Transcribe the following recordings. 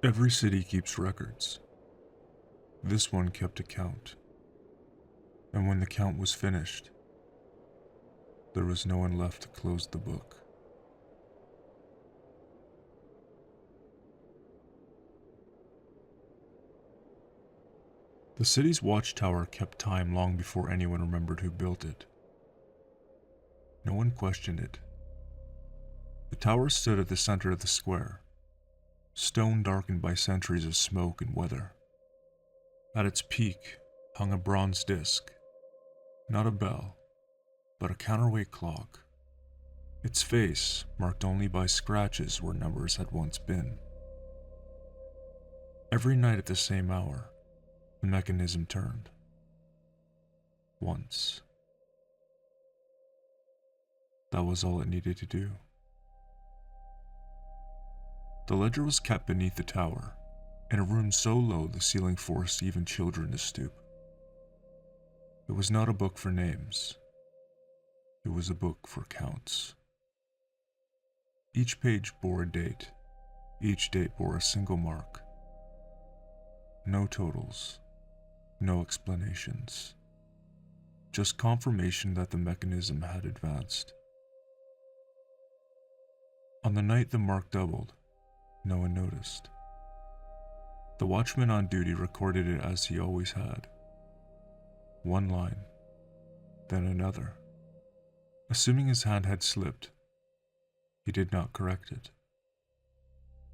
Every city keeps records. This one kept a count. And when the count was finished, there was no one left to close the book. The city's watchtower kept time long before anyone remembered who built it. No one questioned it. The tower stood at the center of the square, stone darkened by centuries of smoke and weather. At its peak hung a bronze disc, not a bell, but a counterweight clock. Its face marked only by scratches where numbers had once been. Every night at the same hour, the mechanism turned. Once. That was all it needed to do. The ledger was kept beneath the tower, in a room so low the ceiling forced even children to stoop. It was not a book for names. It was a book for counts. Each page bore a date. Each date bore a single mark. No totals. No explanations. Just confirmation that the mechanism had advanced. On the night the mark doubled, no one noticed. The watchman on duty recorded it as he always had. One line, then another. Assuming his hand had slipped, he did not correct it.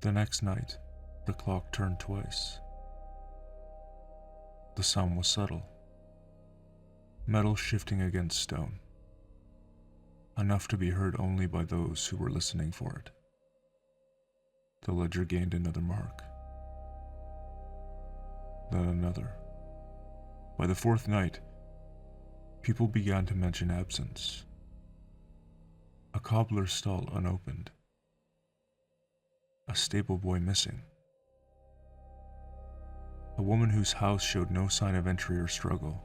The next night, the clock turned twice. The sound was subtle. Metal shifting against stone. Enough to be heard only by those who were listening for it. The ledger gained another mark. Then another. By the fourth night, people began to mention absence. A cobbler's stall unopened. A stable boy missing. A woman whose house showed no sign of entry or struggle.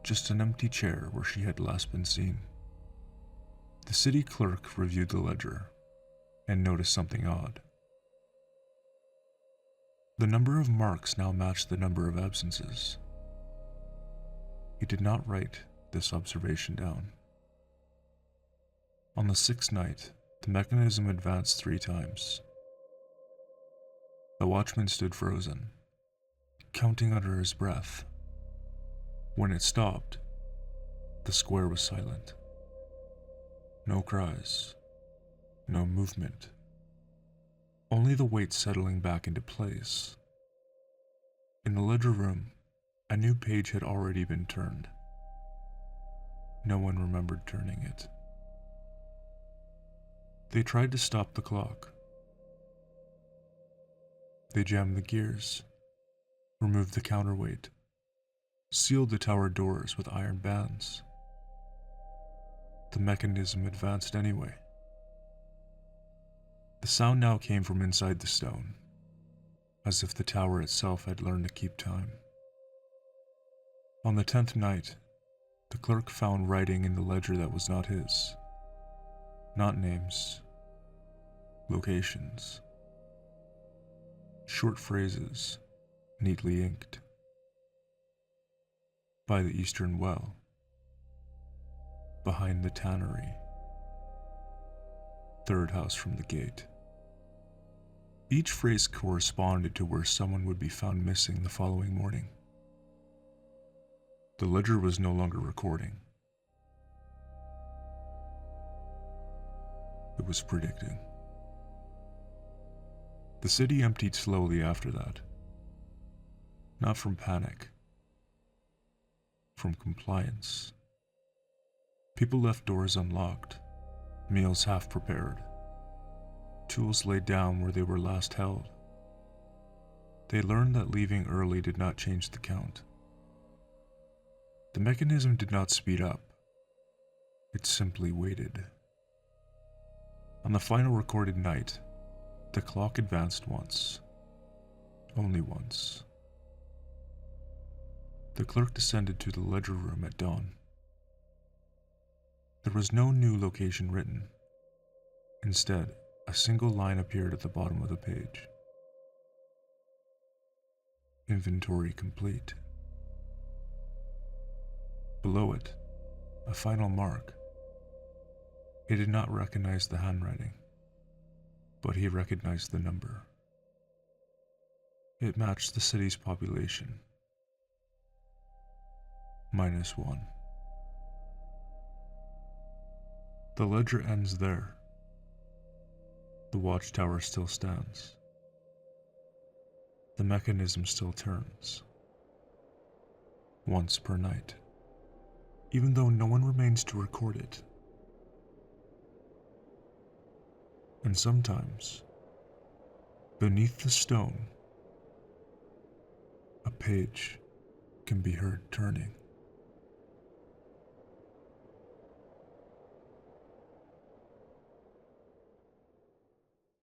Just an empty chair where she had last been seen. The city clerk reviewed the ledger and noticed something odd. The number of marks now matched the number of absences. He did not write this observation down. On the sixth night, the mechanism advanced 3 times. The watchman stood frozen, counting under his breath. When it stopped, the square was silent. No cries, no movement. Only the weight settling back into place. In the ledger room, a new page had already been turned. No one remembered turning it. They tried to stop the clock. They jammed the gears, removed the counterweight, sealed the tower doors with iron bands. The mechanism advanced anyway. The sound now came from inside the stone, as if the tower itself had learned to keep time. On the 10th night, the clerk found writing in the ledger that was not his. Not names, locations. Short phrases, neatly inked. By the eastern well. Behind the tannery. 3rd house from the gate. Each phrase corresponded to where someone would be found missing the following morning. The ledger was no longer recording. It was predicting. The city emptied slowly after that. Not from panic. From compliance. People left doors unlocked, meals half prepared, tools laid down where they were last held. They learned that leaving early did not change the count. The mechanism did not speed up. It simply waited. On the final recorded night, the clock advanced once. Only once. The clerk descended to the ledger room at dawn. There was no new location written. Instead, a single line appeared at the bottom of the page. Inventory complete. Below it, a final mark. He did not recognize the handwriting, but he recognized the number. It matched the city's population. -1. The ledger ends there. The watchtower still stands. The mechanism still turns. Once per night. Even though no one remains to record it. And sometimes, beneath the stone, a page can be heard turning.